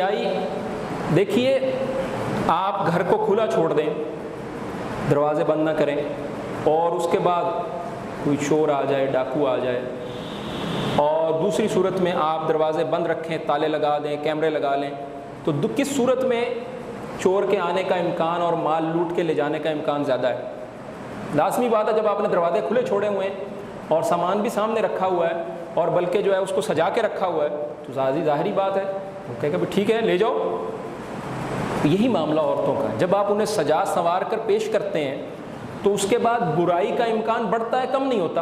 حیائی، دیکھیے آپ گھر کو کھلا چھوڑ دیں، دروازے بند نہ کریں، اور اس کے بعد کوئی چور آ جائے، ڈاکو آ جائے، اور دوسری صورت میں آپ دروازے بند رکھیں، تالے لگا دیں، کیمرے لگا لیں، تو کس صورت میں چور کے آنے کا امکان اور مال لوٹ کے لے جانے کا امکان زیادہ ہے؟ لازمی بات ہے جب آپ نے دروازے کھلے چھوڑے ہوئے ہیں اور سامان بھی سامنے رکھا ہوا ہے اور بلکہ جو ہے اس کو سجا کے رکھا ہوا ہے، تو ظاہری بات ہے وہ کہے گا ٹھیک ہے لے جاؤ۔ یہی معاملہ عورتوں کا ہے، جب آپ انہیں سجا سنوار کر پیش کرتے ہیں تو اس کے بعد برائی کا امکان بڑھتا ہے، کم نہیں ہوتا۔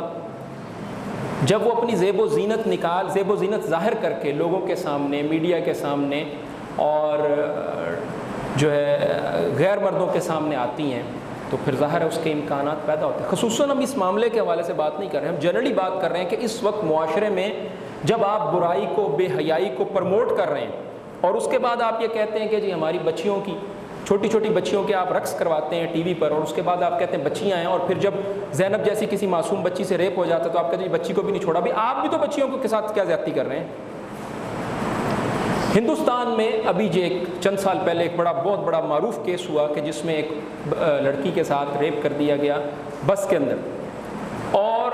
جب وہ اپنی زیب و زینت ظاہر کر کے لوگوں کے سامنے، میڈیا کے سامنے اور جو ہے غیر مردوں کے سامنے آتی ہیں تو پھر ظاہر ہے اس کے امکانات پیدا ہوتے ہیں۔ خصوصاً ہم اس معاملے کے حوالے سے بات نہیں کر رہے ہیں، ہم جنرلی بات کر رہے ہیں کہ اس وقت معاشرے میں جب آپ برائی کو، بے حیائی کو پروموٹ کر رہے ہیں اور اس کے بعد آپ یہ کہتے ہیں کہ جی ہماری بچیوں کی، چھوٹی چھوٹی بچیوں کے آپ رقص کرواتے ہیں ٹی وی پر، اور اس کے بعد آپ کہتے ہیں بچیاں ہیں، اور پھر جب زینب جیسی کسی معصوم بچی سے ریپ ہو جاتا ہے تو آپ کہتے ہیں بچی کو بھی نہیں چھوڑا۔ بھی آپ بھی تو بچیوں کے ساتھ کیا زیادتی کر رہے ہیں؟ ہندوستان میں ابھی چند سال پہلے ایک بہت بڑا معروف کیس ہوا کہ جس میں ایک لڑکی کے ساتھ ریپ کر دیا گیا بس کے اندر، اور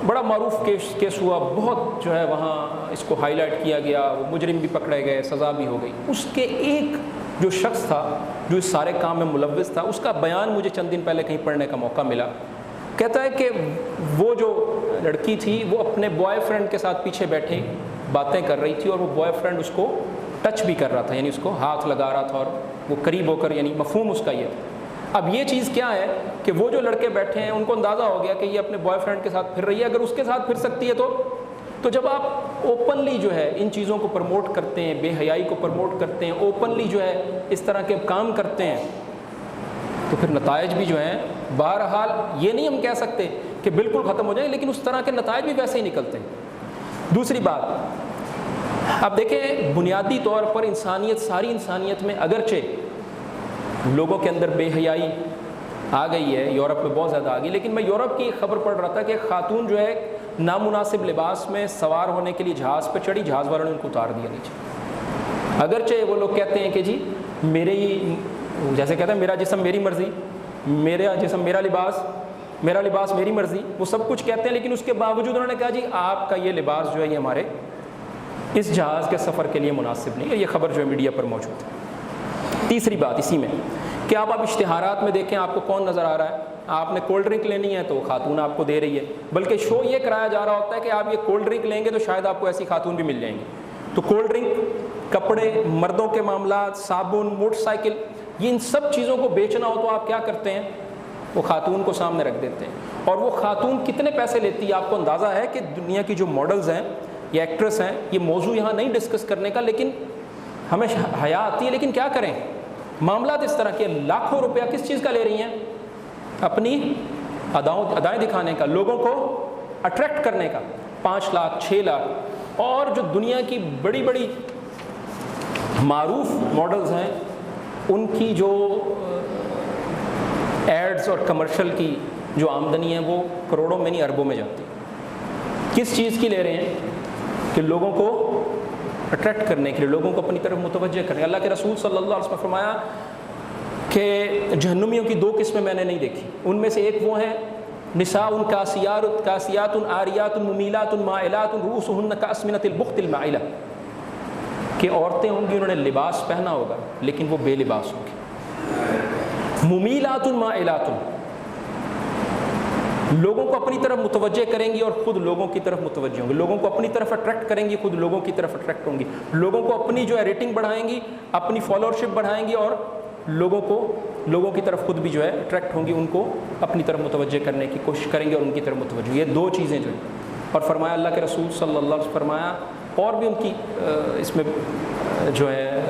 بڑا معروف کیس ہوا، بہت جو ہے وہاں اس کو ہائی لائٹ کیا گیا، وہ مجرم بھی پکڑے گئے، سزا بھی ہو گئی۔ اس کے ایک جو شخص تھا جو اس سارے کام میں ملوث تھا، اس کا بیان مجھے چند دن پہلے کہیں پڑھنے کا موقع ملا۔ کہتا ہے کہ وہ جو لڑکی تھی وہ اپنے بوائے فرینڈ کے ساتھ پیچھے بیٹھے باتیں کر رہی تھی، اور وہ بوائے فرینڈ اس کو ٹچ بھی کر رہا تھا، یعنی اس کو ہاتھ لگا رہا تھا اور وہ قریب ہو کر، یعنی مفہوم اس کا یہ تھا۔ اب یہ چیز کیا ہے کہ وہ جو لڑکے بیٹھے ہیں ان کو اندازہ ہو گیا کہ یہ اپنے بوائے فرینڈ کے ساتھ پھر رہی ہے، اگر اس کے ساتھ پھر سکتی ہے تو جب آپ اوپنلی جو ہے ان چیزوں کو پروموٹ کرتے ہیں، بے حیائی کو پروموٹ کرتے ہیں، اوپنلی جو ہے اس طرح کے کام کرتے ہیں، تو پھر نتائج بھی جو ہیں بہرحال یہ نہیں ہم کہہ سکتے کہ بالکل ختم ہو جائیں، لیکن اس طرح کے نتائج بھی ویسے ہی نکلتے ہیں۔ دوسری بات، اب دیکھیں بنیادی طور پر ساری انسانیت میں اگرچہ لوگوں کے اندر بے حیائی آ گئی ہے، یورپ میں بہت زیادہ آ گئی، لیکن میں یورپ کی ایک خبر پڑھ رہا تھا کہ ایک خاتون جو ہے نامناسب لباس میں سوار ہونے کے لیے جہاز پہ چڑھی، جہاز والوں نے ان کو اتار دیا نیچے۔ اگرچہ وہ لوگ کہتے ہیں کہ جی جیسے کہتے ہیں میرا جسم میری مرضی، میرا جسم میرا لباس میری مرضی، وہ سب کچھ کہتے ہیں، لیکن اس کے باوجود انہوں نے کہا جی آپ کا یہ لباس جو ہے یہ ہمارے اس جہاز کے سفر کے لیے مناسب نہیں ہے۔ یہ خبر جو ہے میڈیا پر موجود ہے۔ تیسری بات اسی میں کہ آپ اشتہارات میں دیکھیں آپ کو کون نظر آ رہا ہے، آپ نے کولڈ ڈرنک لینی ہے تو خاتون آپ کو دے رہی ہے، بلکہ شو یہ کرایا جا رہا ہوتا ہے کہ آپ یہ کولڈ ڈرنک لیں گے تو شاید آپ کو ایسی خاتون بھی مل جائیں گی۔ تو کولڈ ڈرنک، کپڑے، مردوں کے معاملات، صابن، موٹر سائیکل، یہ ان سب چیزوں کو بیچنا ہو تو آپ کیا کرتے ہیں؟ وہ خاتون کو سامنے رکھ دیتے ہیں، اور وہ خاتون کتنے پیسے لیتی ہے آپ کو اندازہ ہے کہ دنیا کی جو ماڈلز ہیں یا ایکٹریس ہیں، یہ موضوع یہاں نہیں ڈسکس کرنے کا، لیکن ہمیں حیا آتی ہے، لیکن کیا کریں، معاملات اس طرح کے، لاکھوں روپیہ کس چیز کا لے رہی ہیں؟ اپنی ادائیں دکھانے کا، لوگوں کو اٹریکٹ کرنے کا، 5 لاکھ 6 لاکھ۔ اور جو دنیا کی بڑی بڑی معروف ماڈلز ہیں ان کی جو ایڈز اور کمرشل کی جو آمدنی ہے وہ کروڑوں میں نہیں اربوں میں جاتی ہے۔ کس چیز کی لے رہے ہیں؟ کہ لوگوں کو اٹریکٹ کرنے کے لیے، لوگوں کو اپنی طرف متوجہ کرنے۔ اللہ کے رسول صلی اللہ علیہ وسلم نے فرمایا کہ جہنمیوں کی 2 قسمیں میں نے نہیں دیکھی، ان میں سے ایک وہ ہیں نساء کاسیات عاریات ممیلات مائلات رؤوسہن کاسمنۃ البخت المائلہ، کہ عورتیں ہوں گی انہوں نے لباس پہنا ہوگا لیکن وہ بے لباس ہوں گی، ممیلات مائلات، لوگوں کو اپنی طرف متوجہ کریں گی اور خود لوگوں کی طرف متوجہ ہوں گی، لوگوں کو اپنی طرف اٹریکٹ کریں گی، خود لوگوں کی طرف اٹریکٹ ہوں گی، لوگوں کو اپنی جو ہے ریٹنگ بڑھائیں گی، اپنی فالوورشپ بڑھائیں گی، اور لوگوں کی طرف خود بھی جو ہے اٹریکٹ ہوں گی، ان کو اپنی طرف متوجہ کرنے کی کوشش کریں گے اور ان کی طرف متوجہ۔ یہ 2 چیزیں جو ہیں، اور فرمایا اللہ کے رسول صلی اللہ علیہ وسلم فرمایا، اور بھی ان کی اس میں جو ہے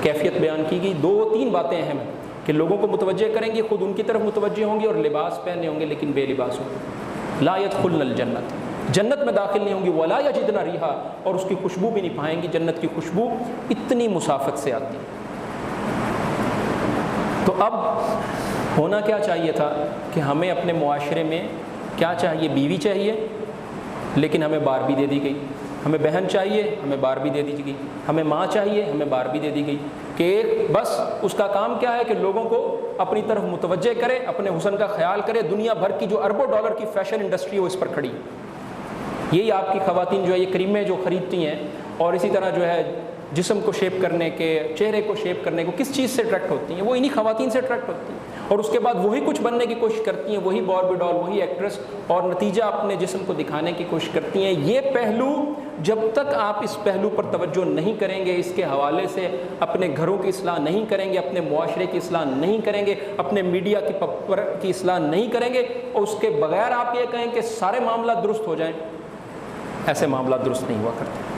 کیفیت بیان کی گئی، 2-3 باتیں اہم ہیں کہ لوگوں کو متوجہ کریں گی، خود ان کی طرف متوجہ ہوں گی، اور لباس پہنے ہوں گے لیکن بے لباس ہوں گے۔ لا يدخلن الجنت، جنت میں داخل نہیں ہوں گی، ولا یجدن ریحا، اور اس کی خوشبو بھی نہیں پائیں گی، جنت کی خوشبو اتنی مسافت سے آتی ہے۔ تو اب ہونا کیا چاہیے تھا کہ ہمیں اپنے معاشرے میں کیا چاہیے؟ بیوی چاہیے، لیکن ہمیں باربی دے دی گئی، ہمیں بہن چاہیے، ہمیں باربی دے دی گئی، ہمیں ماں چاہیے، ہمیں باربی دے دی گئی، کہ بس اس کا کام کیا ہے کہ لوگوں کو اپنی طرف متوجہ کرے، اپنے حسن کا خیال کرے، دنیا بھر کی جو اربوں ڈالر کی فیشن انڈسٹری ہے وہ اس پر کھڑی۔ یہی آپ کی خواتین جو ہے یہ کریمیں جو خریدتی ہیں، اور اسی طرح جو ہے جسم کو شیپ کرنے کے، چہرے کو شیپ کرنے کو کس چیز سے اٹریکٹ ہوتی ہیں؟ وہ انہی خواتین سے اٹریکٹ ہوتی ہیں، اور اس کے بعد وہی کچھ بننے کی کوشش کرتی ہیں، وہی باربی ڈال، وہی ایکٹریس، اور نتیجہ اپنے جسم کو دکھانے کی کوشش کرتی ہیں۔ یہ پہلو جب تک آپ اس پہلو پر توجہ نہیں کریں گے، اس کے حوالے سے اپنے گھروں کی اصلاح نہیں کریں گے، اپنے معاشرے کی اصلاح نہیں کریں گے، اپنے میڈیا کی اصلاح نہیں کریں گے، اور اس کے بغیر آپ یہ کہیں کہ سارے معاملات درست ہو جائیں، ایسے معاملات درست نہیں ہوا کرتے۔